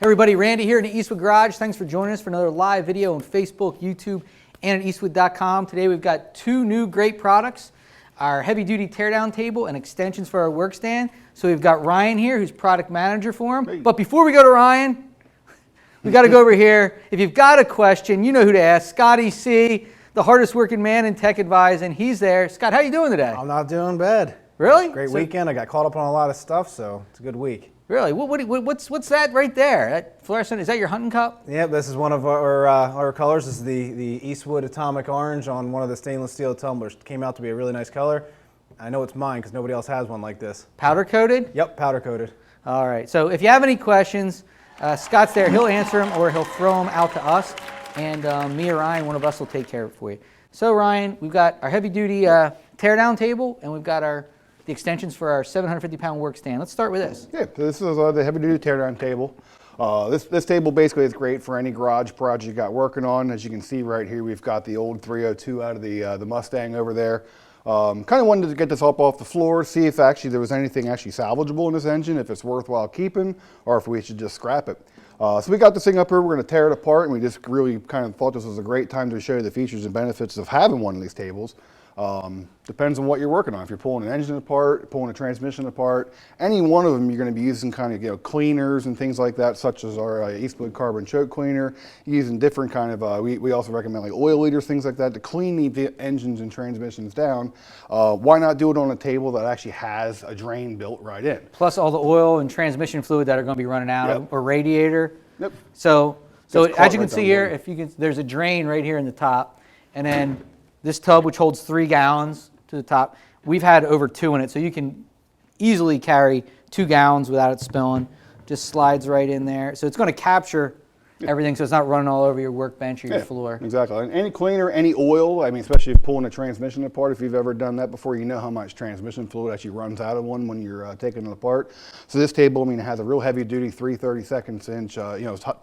Everybody, Randy here in the Eastwood Garage. Thanks for joining us for another live video on Facebook, YouTube, and at eastwood.com. Today we've got two new great products, our heavy-duty teardown table and extensions for our work stand. So we've got Ryan here, who's product manager for them. Hey. But before we go to Ryan, we got to go over here. If you've got a question, you know who to ask. Scotty C., the hardest working man in tech advising. He's there. Scott, how you doing today? I'm not doing bad. Really? Great weekend. I got caught up on a lot of stuff, so it's a good week. Really? What's that right there? That fluorescent, is that your hunting cup? Yeah, this is one of our colors. This is the Eastwood Atomic Orange on one of the stainless steel tumblers. Came out to be a really nice color. I know it's mine because nobody else has one like this. Powder coated? Yep, powder coated. All right. So if you have any questions, Scott's there. He'll answer them or he'll throw them out to us. And me or Ryan, one of us will take care of it for you. So Ryan, we've got our heavy duty teardown table and we've got the extensions for our 750-pound work stand. Let's start with this. Yeah, so this is the heavy-duty teardown table. This table basically is great for any garage project you got working on. As you can see right here, we've got the old 302 out of the Mustang over there. Kind of wanted to get this up off the floor, see if actually there was anything actually salvageable in this engine, if it's worthwhile keeping, or if we should just scrap it. So we got this thing up here, we're going to tear it apart, and we just really kind of thought this was a great time to show you the features and benefits of having one of these tables. Depends on what you're working on. If you're pulling an engine apart, pulling a transmission apart, any one of them you're going to be using kind of cleaners and things like that, such as our Eastwood carbon choke cleaner. Using different kind of we also recommend like oil leaders, things like that, to clean the engines and transmissions down. Why not do it on a table that actually has a drain built right in? Plus all the oil and transmission fluid that are going to be running out of a radiator. Yep. So as you can see here, there's a drain right here in the top, and then this tub, which holds 3 gallons to the top, we've had over 2 in it, so you can easily carry 2 gallons without it spilling. Just slides right in there. So it's going to capture everything, so it's not running all over your workbench or your floor. Exactly. And any cleaner, any oil, I mean, especially pulling a transmission apart, if you've ever done that before, you know how much transmission fluid actually runs out of one when you're taking it apart. So this table, I mean, it has a real heavy-duty 3/32 inch,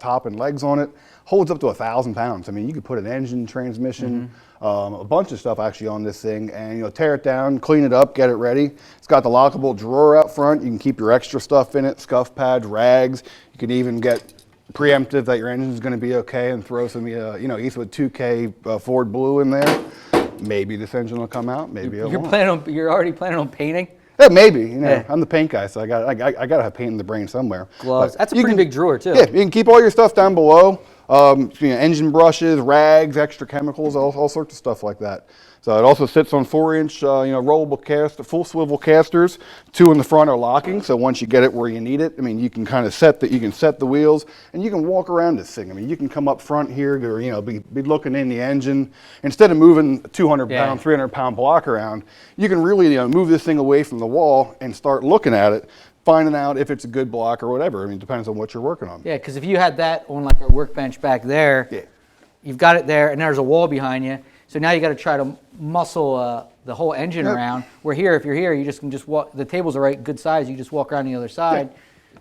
top and legs on it. Holds up to 1,000 pounds. I mean, you could put an engine, transmission, a bunch of stuff actually on this thing, and tear it down, clean it up, get it ready. It's got the lockable drawer out front. You can keep your extra stuff in it, scuff pads, rags. You can even get preemptive that your engine is going to be okay and throw some Eastwood 2K Ford Blue in there. Maybe this engine will come out, maybe it won't. You're already planning on painting? Yeah, maybe. I'm the paint guy, so I got to have paint in the brain somewhere. Gloves. That's a pretty big drawer too. Yeah, you can keep all your stuff down below. Engine brushes, rags, extra chemicals, all sorts of stuff like that. So it also sits on 4-inch, rollable full swivel casters. 2 in the front are locking, so once you get it where you need it, I mean, you can kind of set the wheels, and you can walk around this thing. I mean, you can come up front here, or be looking in the engine. Instead of moving a 200-pound, 300-pound block around, you can really move this thing away from the wall and start looking at it, finding out if it's a good block or whatever. I mean, it depends on what you're working on. Yeah, because if you had that on like our workbench back there, you've got it there, and there's a wall behind you. So now you got to try to muscle the whole engine around. Where here, if you're here, you can just walk. The tables are right good size. You just walk around the other side.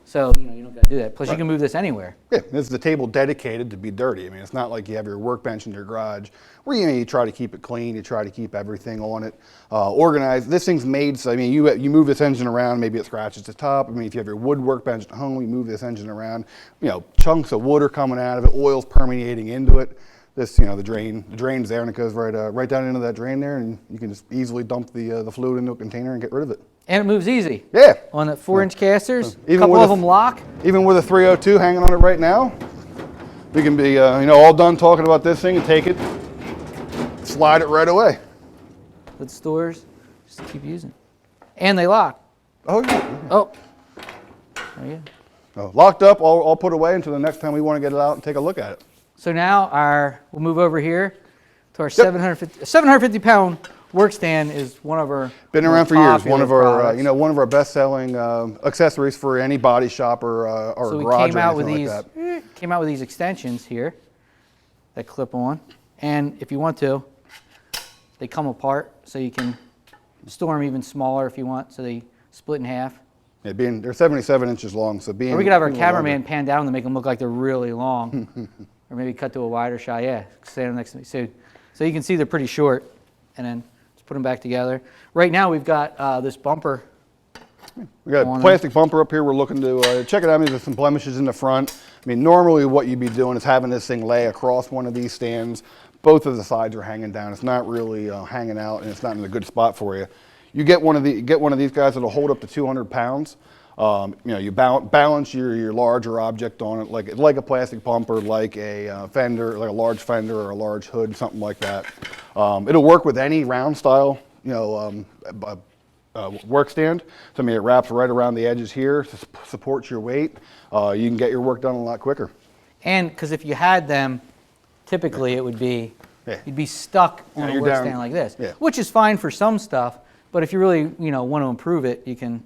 So you don't got to do that. Plus, you can move this anywhere. Yeah, this is the table dedicated to be dirty. I mean, it's not like you have your workbench in your garage where you try to keep it clean. You try to keep everything on it organized. This thing's made so, I mean, you move this engine around, maybe it scratches the top. I mean, if you have your wood workbench at home, you move this engine around. Chunks of wood are coming out of it. Oil's permeating into it. This, the drain's there, and it goes right down into that drain there, and you can just easily dump the fluid into a container and get rid of it. And it moves easy. Yeah. On the 4-inch casters, a couple of them lock. Even with a 302 hanging on it right now, we can be, all done talking about this thing and take it, slide it right away. With stores, just keep using. And they lock. Oh yeah. Oh. There you go. Locked up, all put away until the next time we want to get it out and take a look at it. So now we'll move over here to our 750-pound work stand is one of our been around for years. One of our products. one of our best-selling accessories for any body shop or garage or anything like that. Came out with these extensions here that clip on, and if you want to, they come apart so you can store them even smaller if you want. So they split in half. Yeah, they're 77 inches long, so or we could have our cameraman pan down to make them look like they're really long. Or maybe cut to a wider shot. Yeah, stand next to me. So you can see they're pretty short, and then just put them back together. Right now we've got this bumper We got a plastic bumper up here. We're looking to check it out. I mean, there's some blemishes in the front. I mean, normally what you'd be doing is having this thing lay across one of these stands. Both of the sides are hanging down. It's not really hanging out, and it's not in a good spot for you. You get one of these guys that'll hold up to 200 pounds. You balance your larger object on it, like a plastic pump or like a fender, like a large fender or a large hood, something like that. It'll work with any round style, work stand. So I mean, it wraps right around the edges here, supports your weight. You can get your work done a lot quicker. And because if you had them, typically it would be, you'd be stuck on a work stand like this, which is fine for some stuff. But if you really, want to improve it, you can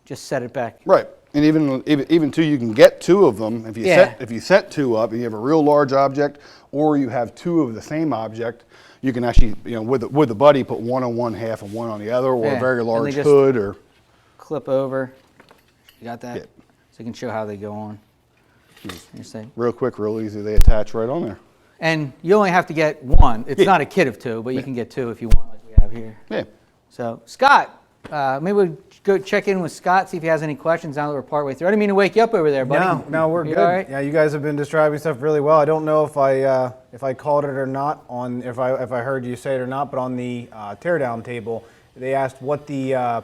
just set it back. Right, and even two, you can get two of them if you set two up. And you have a real large object, or you have two of the same object. You can actually, with a buddy, put one on one half and one on the other, or a very large hood, or clip over. You got that? So you can show how they go on. Real quick, real easy. They attach right on there. And you only have to get one. It's not a kit of two, but you can get two if you want, like we have here. Yeah. So Scott, maybe we'll go check in with Scott, see if he has any questions now that we're partway through. I didn't mean to wake you up over there, buddy. No, we're good. All right? Yeah, you guys have been describing stuff really well. I don't know if I called it or not if I heard you say it or not, but on the teardown table, they asked what the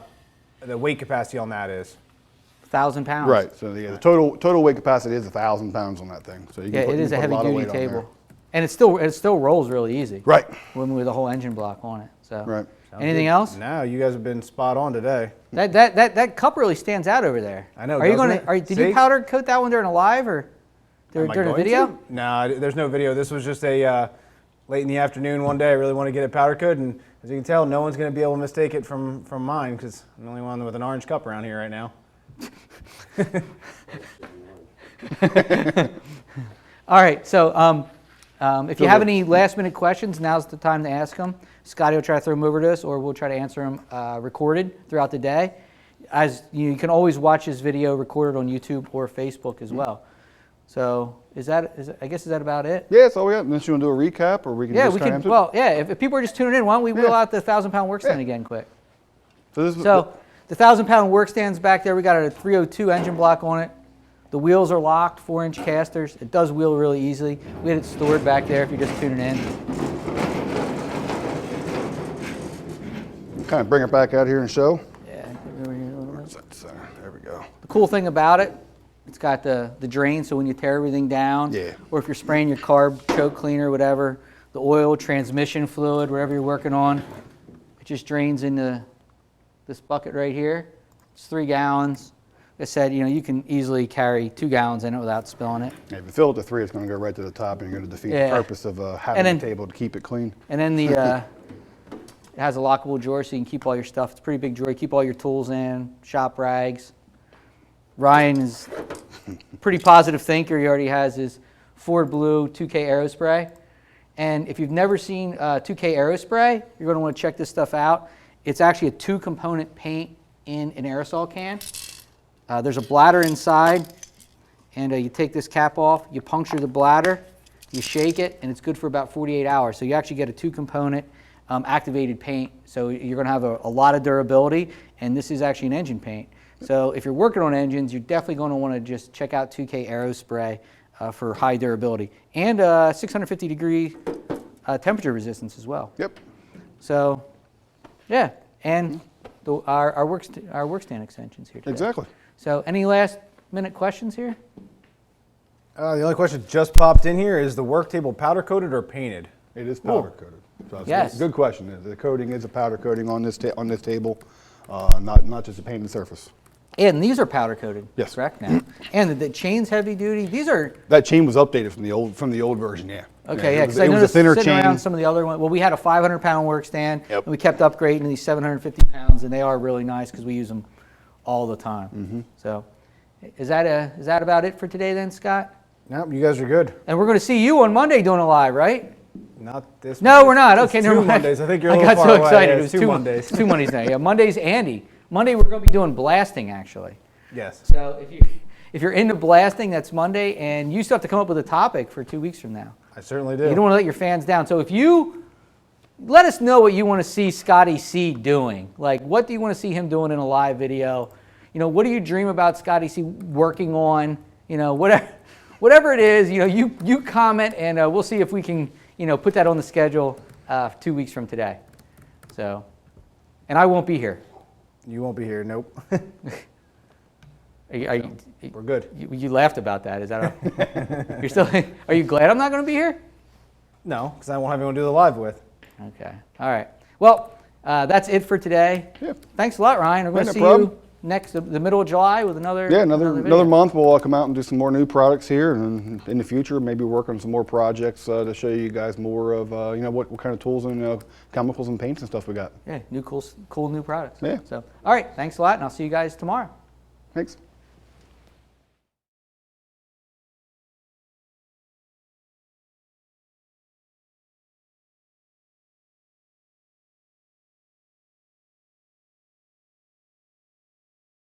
weight capacity on that is. 1,000 pounds. Right. So the total weight capacity is 1,000 pounds on that thing. So you can it is a heavy duty table, and it still rolls really easy. Right. With a whole engine block on it. So. Right. Anything else? No, you guys have been spot on today. That cup really stands out over there. I know. Are you going to? Did you powder coat that one during a live or during a video? No, there's no video. This was just a late in the afternoon one day. I really want to get it powder coated, and as you can tell, no one's going to be able to mistake it from mine because I'm the only one with an orange cup around here right now. All right. So if you have any last minute questions, now's the time to ask them. Scotty will try to throw them over to us, or we'll try to answer them recorded throughout the day. As you can always watch this video recorded on YouTube or Facebook as well. So is that about it? Yeah, that's all we got. Unless you want to do a recap, or we can just kind of answer. Well, yeah. If people are just tuning in, why don't we wheel out the 1,000-pound work stand again, quick? So the 1,000-pound work stand's back there. We got a 302 engine block on it. The wheels are locked, 4-inch casters. It does wheel really easily. We had it stored back there if you're just tuning in. Kind of bring it back out here and show. Yeah. There we go. The cool thing about it, it's got the drain, so when you tear everything down, or if you're spraying your carb choke cleaner, whatever, the oil, transmission fluid, whatever you're working on, it just drains into this bucket right here. It's 3 gallons. Like I said, you can easily carry 2 gallons in it without spilling it. Yeah, if you fill it to 3, it's going to go right to the top, and you're going to defeat the purpose of having a table to keep it clean. And then it has a lockable drawer, so you can keep all your stuff. It's a pretty big drawer. You keep all your tools in, shop rags. Ryan is a pretty positive thinker. He already has his Ford Blue 2K Aerospray. And if you've never seen 2K Aerospray, you're going to want to check this stuff out. It's actually a 2-component paint in an aerosol can. There's a bladder inside, and you take this cap off, you puncture the bladder, you shake it, and it's good for about 48 hours. So you actually get a 2-component activated paint. So you're going to have a lot of durability, and this is actually an engine paint. So if you're working on engines, you're definitely going to want to just check out 2K Aerospray for high durability and 650-degree temperature resistance as well. Yep. So, yeah, and our work stand extensions here today. Exactly. So, any last-minute questions here? The only question just popped in here is the work table powder coated or painted? It is powder coated. So Yes. Good question. The coating is a powder coating on this table, not just a painted surface. And these are powder coated. Yes. Correct now. And the chain's heavy duty. These are. That chain was updated from the old version. Yeah. Okay. Yeah. Because it I was noticed a thinner sitting chain. around some of the other ones. Well, we had a 500-pound work stand, Yep. and we kept upgrading to these 750 pounds, and they are really nice because we use them all the time. Mm-hmm. So, is that about it for today then, Scott? Nope, you guys are good. And we're going to see you on Monday doing a live, right? Not this. No, Monday. we're not. It's Okay, two never mind. Mondays. I think you're a I little got far so away. excited. Yeah, It was two Mondays. 2 Mondays now. Yeah, Monday's Andy. Monday we're going to be doing blasting actually. Yes. So if you're into blasting, that's Monday, and you still have to come up with a topic for 2 weeks from now. I certainly do. You don't want to let your fans down. So if you let us know what you want to see Scotty C doing, like what do you want to see him doing in a live video? What do you dream about Scotty C working on whatever it is, you comment, and we'll see if we can, put that on the schedule 2 weeks from today. So, and I won't be here. You won't be here, nope. We're good. You laughed about that. Is that you're still? Are you glad I'm not going to be here? No, because I won't have anyone to do the live with. Okay. All right. Well, that's it for today. Yeah. Thanks a lot, Ryan. We're going to no see problem. you next, the middle of July with another. Yeah, video. another month we'll come out and do some more new products here, and in the future maybe work on some more projects to show you guys more of what kind of tools and chemicals and paints and stuff we got. Yeah, cool new products. Yeah. So, all right. Thanks a lot, and I'll see you guys tomorrow. Thanks.